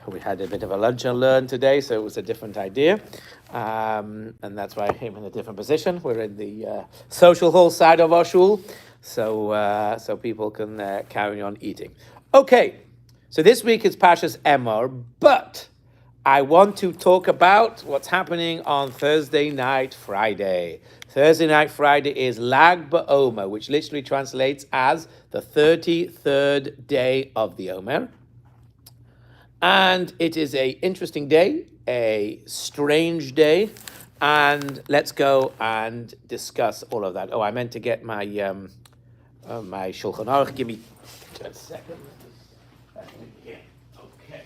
We had a bit of a lunch and learn today, so it was a different idea. And that's why I came in a different position. We're in the social hall side of our shul, so people can carry on eating. Okay, so this week is Pashas Emor, but I want to talk about what's happening on Thursday night, Friday. Thursday night, Friday is Lag BaOmer, which literally translates as the 33rd day of the Omer. And it is an interesting day, a strange day, and let's go and discuss all of that. Oh, I meant to get my my Shulchan Aruch. Give me a second. Yeah. Okay.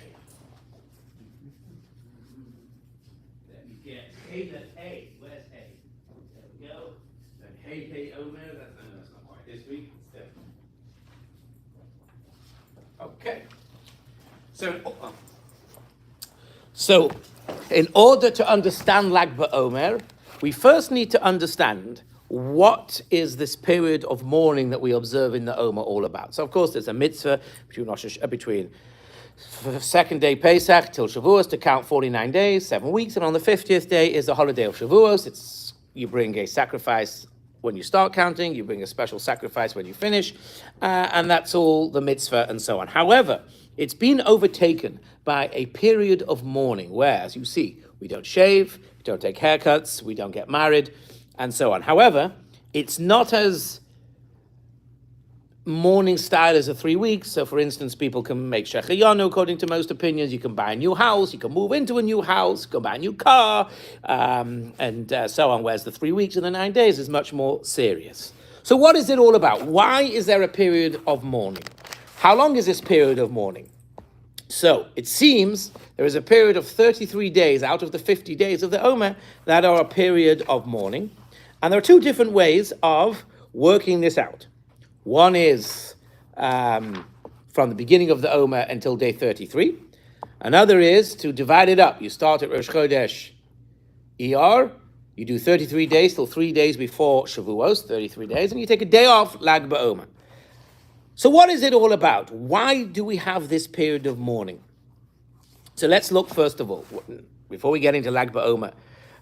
Let me get A. Where's A? There we go. Then Hey Omer. That's not quite this week. Okay. So, in order to understand Lag BaOmer, we first need to understand what is this period of mourning that we observe in the Omer all about. So, of course, there's a mitzvah between second day Pesach till Shavuos to count 49 days, 7 weeks, and on the 50th day is the holiday of Shavuos. You bring a sacrifice when you start counting, you bring a special sacrifice when you finish, and that's all the mitzvah and so on. However, it's been overtaken by a period of mourning where, as you see, we don't shave, we don't take haircuts, we don't get married, and so on. However, it's not as mourning style as the 3 weeks. So, for instance, people can make shechayanu according to most opinions. You can buy a new house, you can move into a new house, you can buy a new car, and so on. Whereas the 3 weeks and the 9 days is much more serious. So, what is it all about? Why is there a period of mourning? How long is this period of mourning? So, it seems there is a period of 33 days out of the 50 days of the Omer that are a period of mourning. And there are two different ways of working this out. One is from the beginning of the Omer until day 33. Another is to divide it up. You start at Rosh Chodesh ER, you do 33 days till 3 days before Shavuos, 33 days, and you take a day off, Lag BaOmer. So what is it all about? Why do we have this period of mourning? So let's look first of all, before we get into Lag BaOmer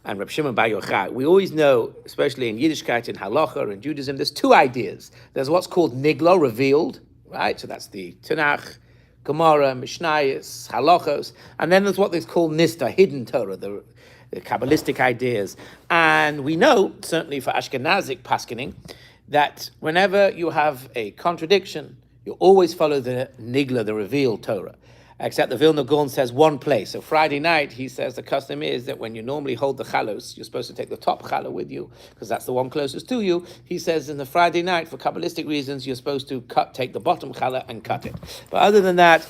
and Reb Shimon Bar Yochai, we always know, especially in Yiddishkeit and Halacha and Judaism, there's two ideas. There's what's called Nigla, revealed, right? So that's the Tanakh, Gemara, Mishnayos, Halachos, and then there's what they call Nista, hidden Torah, the Kabbalistic ideas. And we know, certainly for Ashkenazic paskening, that whenever you have a contradiction, you always follow the Nigla, the revealed Torah. Except the Vilna Gaon says one place. So Friday night, he says the custom is that when you normally hold the chalos, you're supposed to take the top challah with you, because that's the one closest to you. He says in the Friday night, for Kabbalistic reasons, you're supposed to take the bottom challah and cut it. But other than that,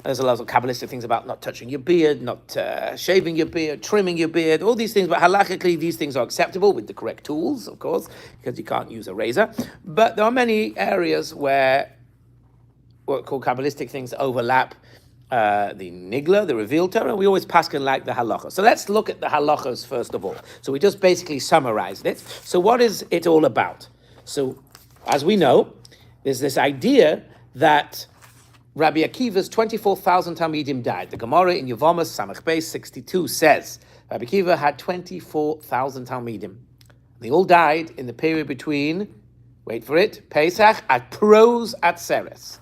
there's a lot of Kabbalistic things about not touching your beard, not shaving your beard, trimming your beard, all these things. But halachically, these things are acceptable with the correct tools, of course, because you can't use a razor. But there are many areas where what are called Kabbalistic things overlap the Nigla, the revealed Torah, and we always paskin like the halacha. So let's look at the halachas first of all. So we just basically summarized it. So what is it all about? So as we know, there's this idea that Rabbi Akiva's 24,000 Talmidim died. The Gemara in Yevamos Samach Beis 62 says Rabbi Akiva had 24,000 Talmidim. They all died in the period between, wait for it, Pesach at Peroz Atzeres.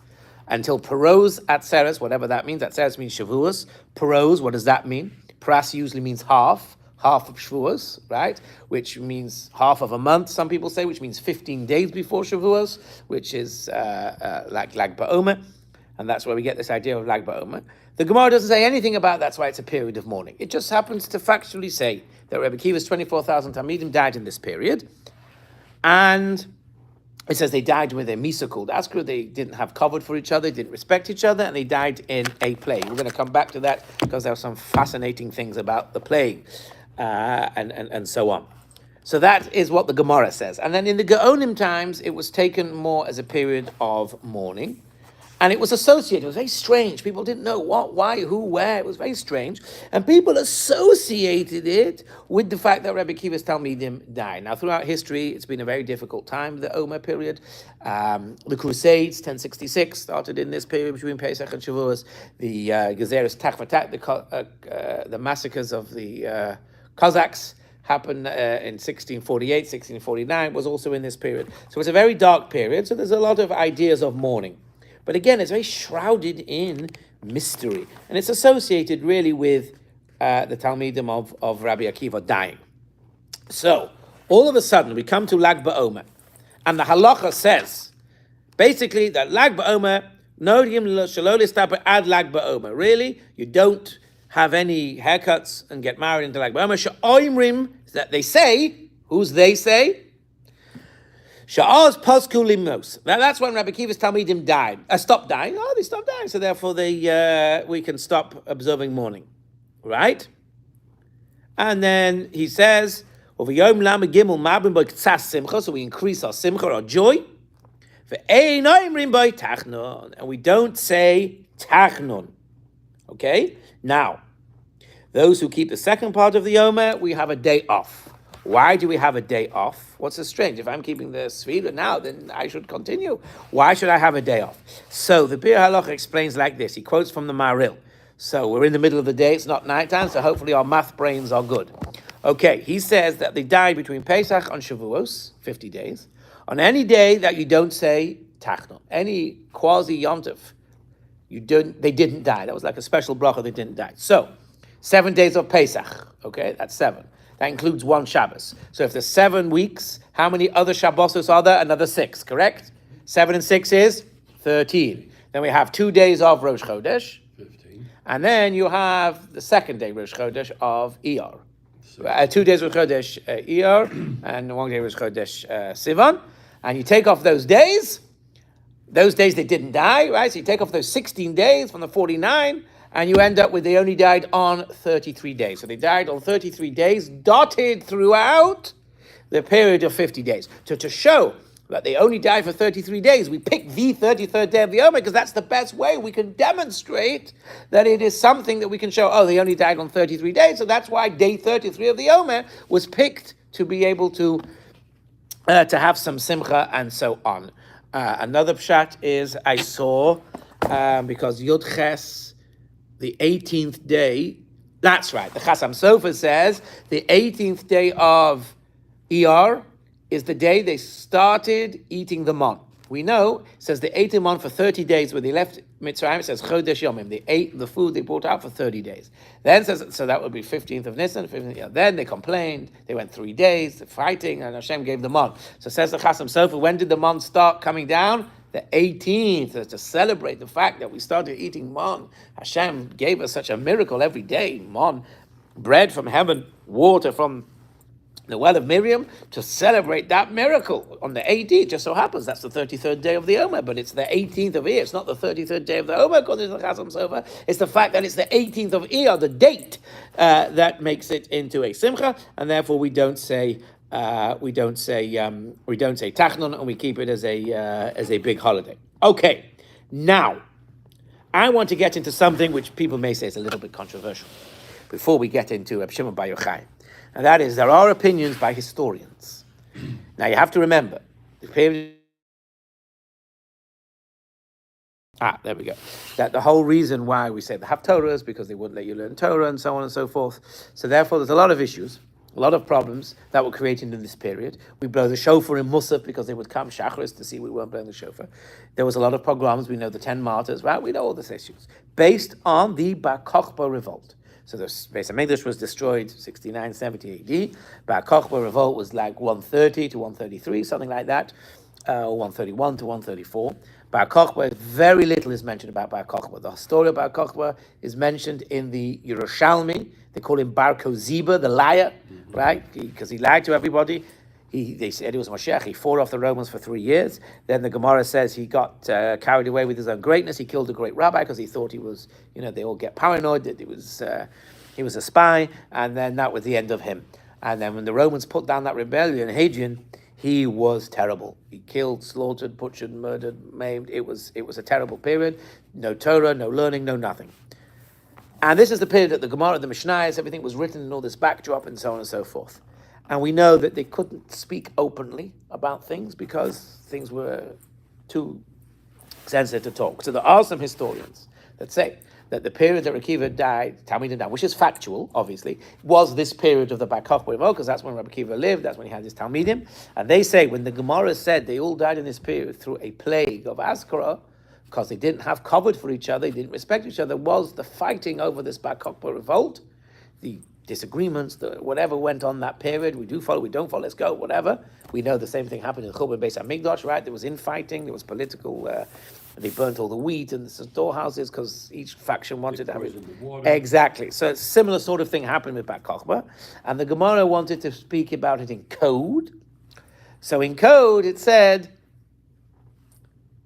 Until Peroz Atzeres, whatever that means. Atzeres means Shavuos. Peroz, what does that mean? Pras usually means half of Shavuos, right? Which means half of a month, some people say, which means 15 days before Shavuos, which is like Lag BaOmer. And that's where we get this idea of Lag BaOmer. The Gemara doesn't say anything about that's why it's a period of mourning. It just happens to factually say that Rabbi Akiva's 24,000 Talmidim died in this period. And it says they died with a misa called Askra. They didn't have covered for each other, didn't respect each other, and they died in a plague. We're going to come back to that because there are some fascinating things about the plague and so on. So that is what the Gemara says. And then in the Gaonim times, it was taken more as a period of mourning. And it was associated, it was very strange. People didn't know what, why, who, where. It was very strange. And people associated it with the fact that Rabbi Akiva's Talmidim died. Now, throughout history, it's been a very difficult time, the Omer period. The Crusades, 1066, started in this period between Pesach and Shavuos. The Gezeres Tachvatat, the massacres of the Cossacks, happened in 1648, 1649, was also in this period. So it's a very dark period. So there's a lot of ideas of mourning. But again, it's very shrouded in mystery. And it's associated really with the Talmidim of Rabbi Akiva dying. So, all of a sudden, we come to Lag BaOmer. And the halacha says, basically, that Lag BaOmer, Nodim Shalol Istaper ad Lag BaOmer. Really? You don't have any haircuts and get married into Lag BaOmer. Sha'oimrim, that they say, who's they say? Sha'az Pasku Limnos. Now that's when Rabbi Akiva's Talmidim died. Stopped dying. Oh, they stopped dying. So therefore we can stop observing mourning. Right? And then he says, so we increase our simcha, our joy. And we don't say tachnun. Okay? Now, those who keep the second part of the Omer, we have a day off. Why do we have a day off? What's so strange? If I'm keeping the Sfira now, then I should continue. Why should I have a day off? So the Bir Halacha explains like this. He quotes from the Maril. So we're in the middle of the day. It's not nighttime, so hopefully our math brains are good. Okay, he says that they died between Pesach and Shavuos, 50 days. On any day that you don't say Tachnun, any quasi Yontif, they didn't die. That was like a special bracha, they didn't die. So, 7 days of Pesach, okay, that's 7. That includes one Shabbos. So if there's 7 weeks, how many other Shabbosos are there? Another 6, correct? 7 and 6 is 13. Then we have 2 days of Rosh Chodesh. 15. And then you have the second day, Rosh Chodesh, of Iyar. 2 days Rosh Chodesh Iyar, and 1 day Rosh Chodesh Sivan. And you take off those days they didn't die, right? So you take off those 16 days from the 49, and you end up with they only died on 33 days. So they died on 33 days, dotted throughout the period of 50 days. So to show that they only died for 33 days, we pick the 33rd day of the Omer because that's the best way we can demonstrate that it is something that we can show, oh, they only died on 33 days. So that's why day 33 of the Omer was picked to be able to have some simcha and so on. Another pshat is I saw, because Yud Ches, the 18th day, that's right, the Chasam Sofer says the 18th day of Iyar is the day they started eating the mon. We know, it says they ate the mon for 30 days when they left Mitzrayim. It says Chodesh Yomim. They ate the food they brought out for 30 days. Then says, so that would be 15th of Nisan. 15th, yeah. Then they complained. They went 3 days fighting, and Hashem gave the mon. So says the Chasam Sofer, when did the mon start coming down? The 18th, to celebrate the fact that we started eating mon. Hashem gave us such a miracle every day. Mon, bread from heaven, water from the well of Miriam, to celebrate that miracle on the 18th. Just so happens that's the 33rd day of the Omer, but it's the 18th of Iyar. It's not the 33rd day of the Omer, according to the Chasam Sofer. It's the fact that it's the 18th of Iyar, the date, that makes it into a simcha, and therefore we don't say Tachnun, and we keep it as a big holiday. Okay, now I want to get into something which people may say is a little bit controversial before we get into Reb Shimon Bar Yochai. And that is, there are opinions by historians. Now you have to remember, the period. There we go. That the whole reason why we say the Haftorah is because they wouldn't let you learn Torah and so on and so forth. So therefore, there's a lot of issues, a lot of problems that were created in this period. We blow the shofar in Musaf because they would come Shacharis to see we weren't blowing the shofar. There was a lot of pogroms. We know the 10 martyrs, right? We know all these issues based on the Bar Kokhba revolt. So the Beis HaMikdash was destroyed 69, 70 AD. Bar Kokhba revolt was like 130 to 133, something like that, or 131 to 134. Bar Kokhba, very little is mentioned about Bar Kokhba. The story of Bar Kokhba is mentioned in the Yerushalmi. They call him Bar Koziba, the liar, right? Because he lied to everybody. They said he was Moshiach. He fought off the Romans for 3 years. Then the Gemara says he got carried away with his own greatness. He killed a great rabbi because he thought he was, they all get paranoid that he was a spy. And then that was the end of him. And then when the Romans put down that rebellion, Hadrian, He was terrible. He killed, slaughtered, butchered, murdered, maimed. It was a terrible period. No Torah, no learning, no nothing. And this is the period that the Gemara, the Mishnayos, everything was written in all this backdrop and so on and so forth. And we know that they couldn't speak openly about things because things were too sensitive to talk. So there are some historians that say that the period that Rabbi Akiva died, Talmidim died, which is factual, obviously, was this period of the Bar Kokhba, because that's when Rabbi Akiva lived, that's when he had his Talmidim. And they say when the Gemara said they all died in this period through a plague of Azkara, because they didn't have covered for each other, they didn't respect each other, was the fighting over this Bar Kokhba revolt, the disagreements, whatever went on that period. We do follow, we don't follow, let's go, whatever. We know the same thing happened in Churban Beis HaMikdash, right? There was infighting, there was political, they burnt all the wheat in the storehouses because each faction wanted to have it. Exactly. So a similar sort of thing happened with Bar Kokhba. And the Gemara wanted to speak about it in code. So in code it said,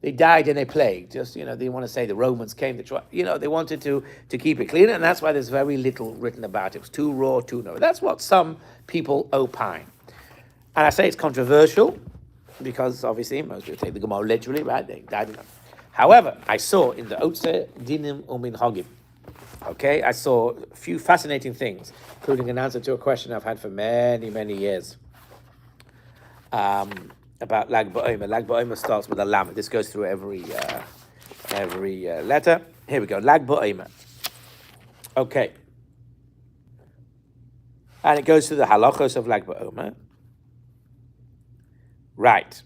they died in a plague. Just, they want to say the Romans came to try, they wanted to keep it clean, and that's why there's very little written about it. It was too raw, too no. That's what some people opine. And I say it's controversial, because obviously most people take the Gemara literally, right? They died in it. However, I saw in the Otzar Mingagim, okay, I saw a few fascinating things, including an answer to a question I've had for many, many years. About Lag BaOmer. Lag BaOmer starts with a lam. This goes through every letter. Here we go. Lag BaOmer. Okay. And it goes through the halachos of Lag BaOmer. Right.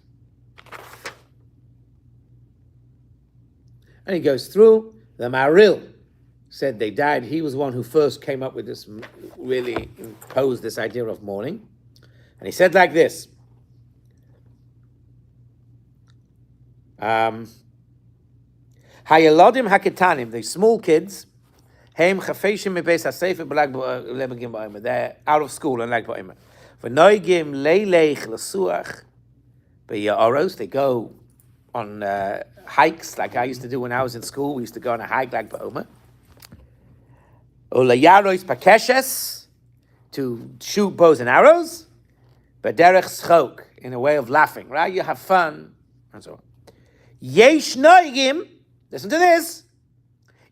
And he goes through. The Maril said they died. He was the one who first came up with this, really imposed this idea of mourning. And he said like this. Hayalodim haketanim, the small kids, heim chafeshim mebeis hasefer b'Lag BaOmer. They're out of school on Lag BaOmer. V'noigim leilech l'suach b'ya'oros. They go on hikes like I used to do when I was in school. We used to go on a hike Lag BaOmer. Ulayaros pakeshes, to shoot bows and arrows. B'derech schok, in a way of laughing, right? You have fun and so on. Yesh noigim, listen to this.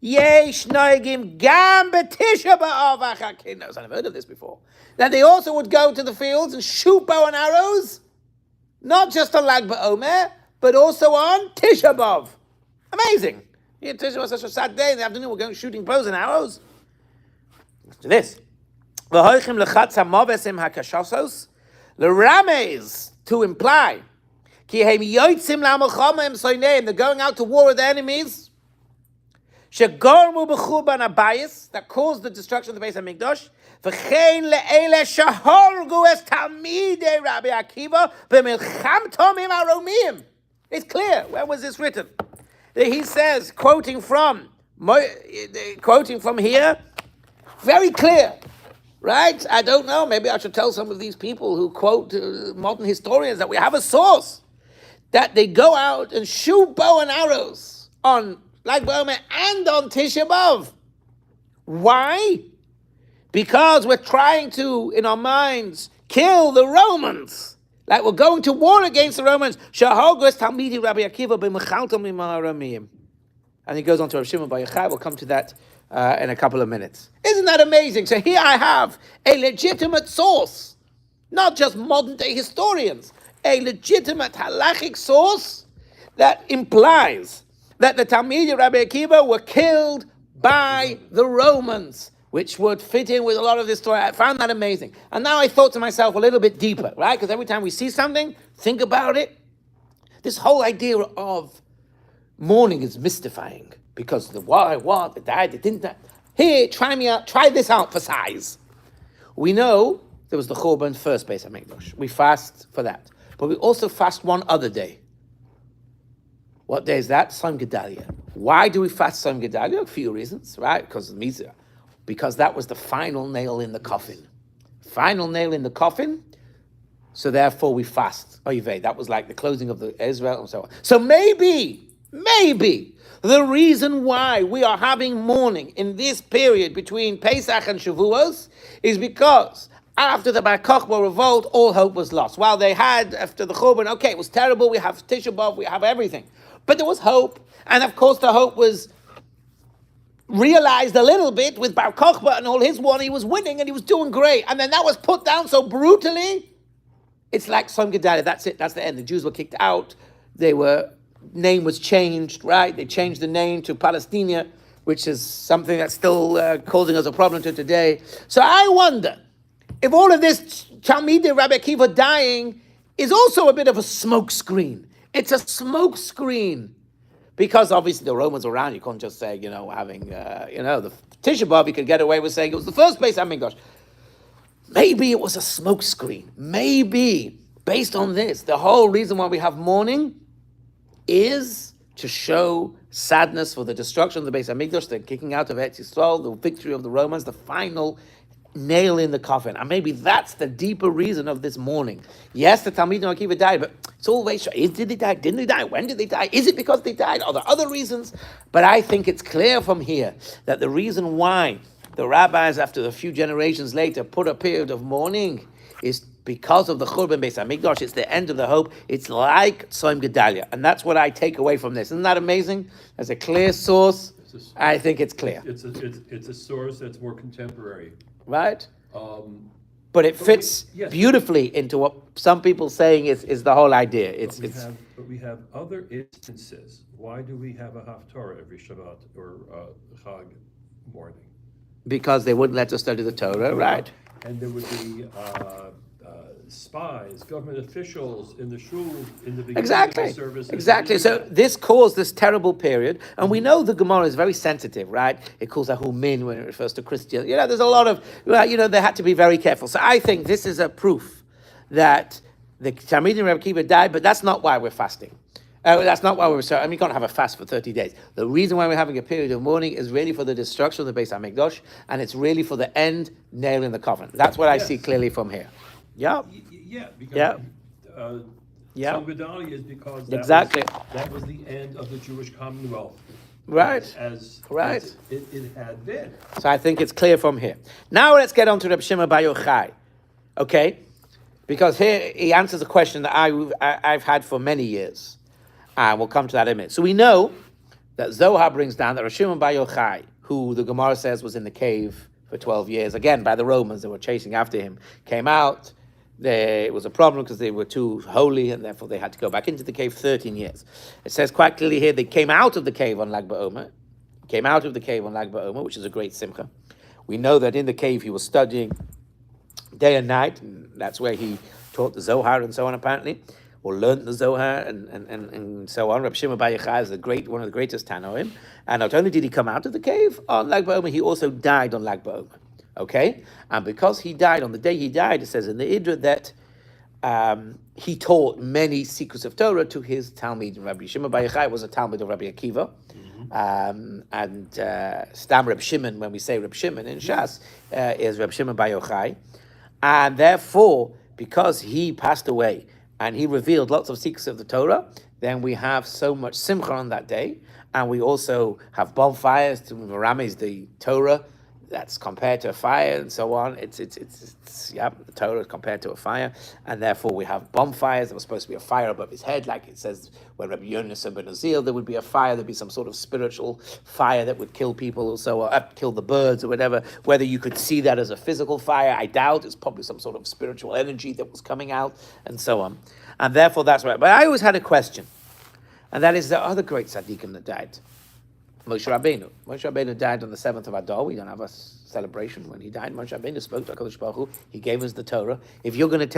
Yesh noigim gam b'tisha b'av achakinos. I've heard of this before. That they also would go to the fields and shoot bow and arrows, not just on Lag BaOmer, but also on Tisha B'av. Amazing. Yeah, Tisha was such a sad day in the afternoon. We're going shooting bows and arrows. Listen to this. V'hoichim lechatz hamovesim hakashosos l'rames, to imply. They're going out to war with the enemies. That caused the destruction of the Beis HaMikdash. It's clear. Where was this written? He says, quoting from here, very clear. Right? I don't know. Maybe I should tell some of these people who quote modern historians that we have a source that they go out and shoot bow and arrows on Lag BaOmer and on Tisha B'av. Why? Because we're trying to, in our minds, kill the Romans. Like we're going to war against the Romans. Talmidi Rabbi Akiva b'mechaltom. And he goes on to Rav Shimon Bar Yochai. We'll come to that in a couple of minutes. Isn't that amazing? So here I have a legitimate source, not just modern day historians, a legitimate halachik source that implies that the Talmidei Rabbi Akiva were killed by the Romans, which would fit in with a lot of this story. I found that amazing. And now I thought to myself a little bit deeper, right? Because every time we see something, think about it. This whole idea of mourning is mystifying. Because the why, what, the died, they didn't die. Here, try this out for size. We know there was the Churban first Beis HaMikdash. We fast for that. But we also fast one other day. What day is that? Tzom Gedalia. Why do we fast Tzom Gedalia? A few reasons, right? Because that was the final nail in the coffin. Final nail in the coffin. So therefore we fast. Oyvei. That was like the closing of the Israel and so on. So maybe the reason why we are having mourning in this period between Pesach and Shavuos is because After the Bar Kokhba revolt, all hope was lost. While they had, after the Churban, okay, it was terrible, we have Tisha B'Av, we have everything. But there was hope. And of course, the hope was realized a little bit with Bar Kokhba and all his one. He was winning and he was doing great. And then that was put down so brutally. It's like Som Gedalia. That's it. That's the end. The Jews were kicked out. Name was changed, right? They changed the name to Palestina, which is something that's still causing us a problem to today. So I wonder if all of this Talmidei Rabbi Akiva dying is also a bit of a smoke screen. It's a smoke screen. Because obviously the Romans were around, you can't just say, having, the Tisha B'Av, you could get away with saying it was the first Beis HaMikdash. Maybe it was a smoke screen. Maybe, based on this, the whole reason why we have mourning is to show sadness for the destruction of the Beis HaMikdash, the kicking out of Eretz Yisrael, the victory of the Romans, the final nail in the coffin. And maybe that's the deeper reason of this mourning. Yes, the Talmidei Akiva died, but it's always, did they die? Didn't they die? When did they die? Is it because they died? Are there other reasons? But I think it's clear from here that the reason why the rabbis, after a few generations later, put a period of mourning is because of the Churban Beis HaMikdash. It's the end of the hope. It's like Som Gedalia. And that's what I take away from this. Isn't that amazing? As a clear source, I think it's clear. It's a source that's more contemporary. Right? But it fits beautifully into what some people saying is the whole idea. But we have other instances. Why do we have a Haftorah every Shabbat or Chag morning? Because they wouldn't let us study the Torah, right? And there would be spies, government officials in the shul in the beginning of the service. Exactly. So this caused this terrible period, and we know the Gemara is very sensitive, right? It calls Ahu Min when it refers to Christians. There's a lot of, they had to be very careful. So I think this is a proof that the Talmidei Rabbi Akiva died, but that's not why we're fasting. That's not why we're sorry. You can't have a fast for 30 days. The reason why we're having a period of mourning is really for the destruction of the Beis HaMikdash, and it's really for the end nail in the coffin. That's what I see clearly from here. Yeah. Because Som Gedalia is because that was the end of the Jewish Commonwealth. Right. As it had been. So I think it's clear from here. Now let's get on to Reb Shimon Bar Yochai. Okay? Because here he answers a question that I've had for many years. And we'll come to that in a minute. So we know that Zohar brings down that Reb Shimon Bar Yochai, who the Gemara says was in the cave for 12 years, again by the Romans, they were chasing after him, came out. It was a problem because they were too holy, and therefore they had to go back into the cave 13 years. It says quite clearly here they came out of the cave on Lag BaOmer, which is a great simcha. We know that in the cave he was studying day and night, and that's where he taught the Zohar and so on, apparently, or learned the Zohar and so on. Reb Shimon Bar Yochai is one of the greatest Tanoim. And not only did he come out of the cave on Lag BaOmer, he also died on Lag BaOmer. Okay? And because he died, on the day he died, it says in the Idra that he taught many secrets of Torah to his Talmid. Rabbi Shimon Bar Yochai was a Talmid of Rabbi Akiva. Stam Reb Shimon, when we say Reb Shimon in Shas, is Reb Shimon Bar Yochai. And therefore, because he passed away and he revealed lots of secrets of the Torah, then we have so much simcha on that day. And we also have bonfires to Merames the Torah. That's compared to a fire and so on. It's the Torah is compared to a fire, and therefore we have bonfires. There was supposed to be a fire above his head, like it says when Rabbi Yonasan ben Azil, there would be a fire. There'd be some sort of spiritual fire that would kill people, or so, or kill the birds or whatever. Whether you could see that as a physical fire, I doubt. It's probably some sort of spiritual energy that was coming out, and so on. And therefore that's right. But I always had a question, and that is the other great tzaddikim that died. Moshe Rabbeinu. Moshe Rabbeinu died on the 7th of Adar. We don't have a celebration when he died. Moshe Rabbeinu spoke to HaKadosh Baruch Hu. He gave us the Torah. If we're going to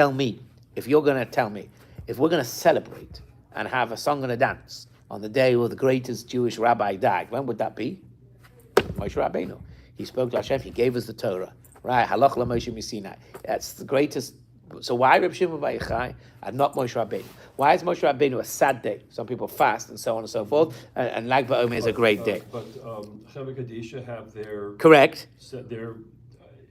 celebrate and have a song and a dance on the day where the greatest Jewish rabbi died, when would that be? Moshe Rabbeinu. He spoke to Hashem. He gave us the Torah. Right? Halach LaMoshe Misinai. That's the greatest. So why Reb Shimon Bar Yochai and not Moshe Rabbeinu? Why is Moshe Rabbeinu a sad day? Some people fast and so on and so forth, and Lag BaOmer is a great day. But Chevra Kadisha have their correct. Their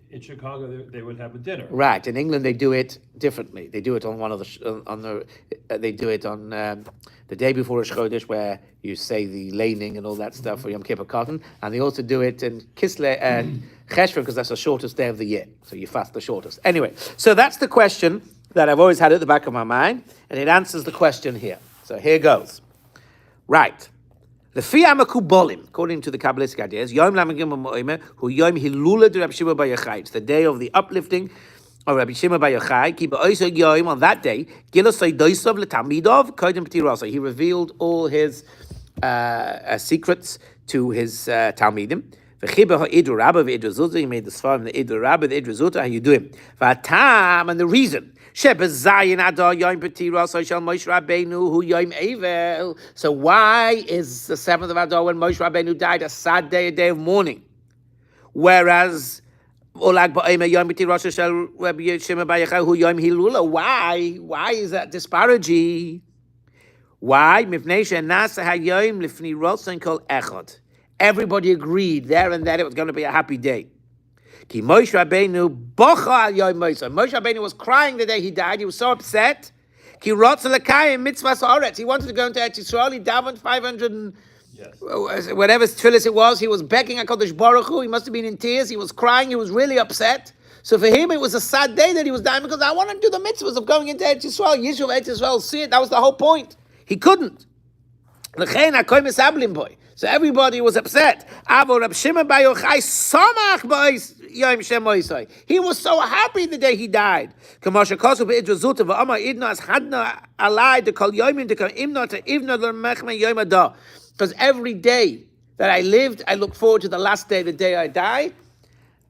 in Chicago, they would have a dinner. Right. In England, they do it differently. They do it on one of they do it on the day before Rosh Chodesh, where you say the laning and all that stuff for Yom Kippur Cotton, and they also do it in Kislev and Cheshvan because that's the shortest day of the year. So you fast the shortest. Anyway, so that's the question that I've always had at the back of my mind, and it answers the question here. So here goes. Right. According to the Kabbalistic ideas, Yom Lamagim Mo'ime, who Yom Hilula de Rabbi Shimon Bar Yochai. It's the day of the uplifting of Rabbi Shimon Bar Yochai. Ki ba'oisog Yom, on that day, Gilasoi Doisov leTalmidov Kodim P'tirasa. He revealed all his secrets to his Talmidim. V'chiba ha'idru Rabba v'idru Zuta. He made the Sfarim, the idru Rabba, the idru Zuta. How you do him? V'atam, and the reason. So why is the 7th of Adar, when Moshe Rabbeinu died, a sad day, a day of mourning? Whereas why is that disparity? Why? Everybody agreed there and then it was going to be a happy day. Ki Moshe Rabbeinu bocha al Yom Moshe. Moshe Rabbeinu was crying the day he died. He was so upset. Ki rotza lekayim mitzvahs haaretz. He wanted to go into Eretz Yisrael. He davened 500 and whatever tefillas it was. He was begging HaKadosh Baruch Hu. He must have been in tears. He was crying. He was really upset. So for him, it was a sad day that he was dying because I want to do the mitzvahs of going into Eretz Yisrael. Yishuv Eretz Yisrael, see it. That was the whole point. He couldn't. So everybody was upset. He was so happy the day he died. Because every day that I lived, I look forward to the last day, the day I die.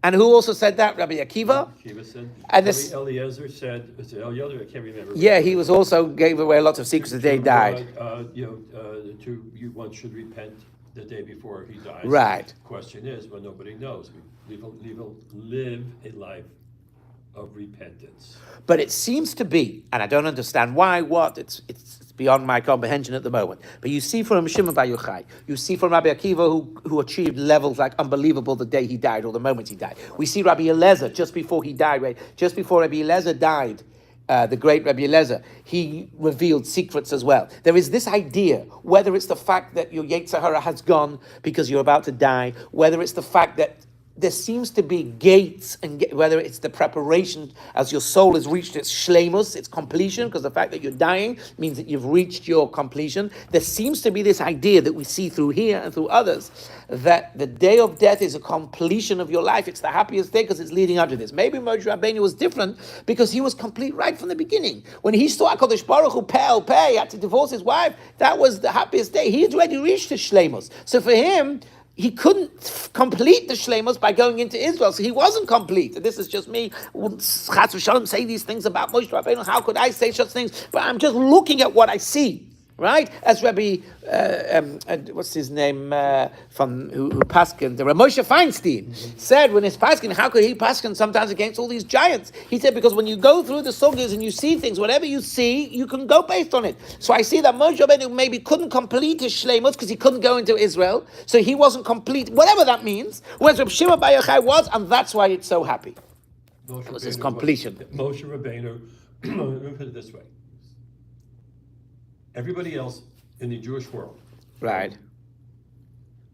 And who also said that? Rabbi Akiva. Akiva said. And this, Eliezer said, was it Eliezer? I can't remember. Yeah, he was also gave away a lot of secrets the day he died. One should repent the day before he dies. Right. The question is, well, nobody knows. We live a life of repentance. But it seems to be, and I don't understand why, it's beyond my comprehension at the moment. But you see from Shimon Bar Yochai, you see from Rabbi Akiva who achieved levels like unbelievable the day he died or the moment he died. We see Rabbi Eliezer just before he died, right? Just before Rabbi Eliezer died, the great Rabbi Eliezer, he revealed secrets as well. There is this idea, whether it's the fact that your Yetzer Hara has gone because you're about to die, whether it's the fact that there seems to be gates, and whether it's the preparation as your soul has reached its shleimus, its completion, because the fact that you're dying means that you've reached your completion. There seems to be this idea that we see through here and through others, that the day of death is a completion of your life. It's the happiest day because it's leading up to this. Maybe Moshe Rabbeinu was different because he was complete right from the beginning. When he saw HaKadosh Baruch Hu pay, had to divorce his wife, that was the happiest day. He had already reached his shleimus. So for him, he couldn't complete the shleimus by going into Israel, so he wasn't complete. And this is just me. Chas v'shalom say these things about Moshe Rabbeinu. How could I say such things? But I'm just looking at what I see, right? As Rabbi, what's his name from who Paskin, the Moshe Feinstein said when his Paskin, how could he Paskin sometimes against all these giants? He said because when you go through the sugyas and you see things, whatever you see, you can go based on it. So I see that Moshe Rabbeinu maybe couldn't complete his shleimus because he couldn't go into Israel, so he wasn't complete, whatever that means. Whereas Reb Shimon Bar Yochai was, and that's why it's so happy. It was his completion. Moshe Rabbeinu, let me put it this way. Everybody else in the Jewish world, Right.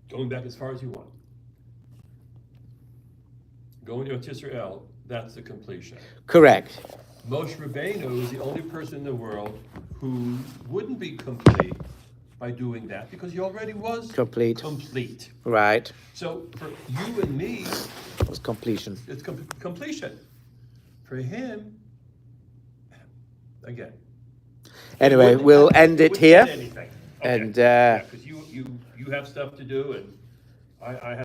going back as far as you want, going to Israel, that's the completion. Correct. Moshe Rabbeinu is the only person in the world who wouldn't be complete by doing that because he already was Complete. Right. So for you and me, It was completion. it's completion. For him, again. Anyway, we'll end it here. Anything. And because you have stuff to do, and I have.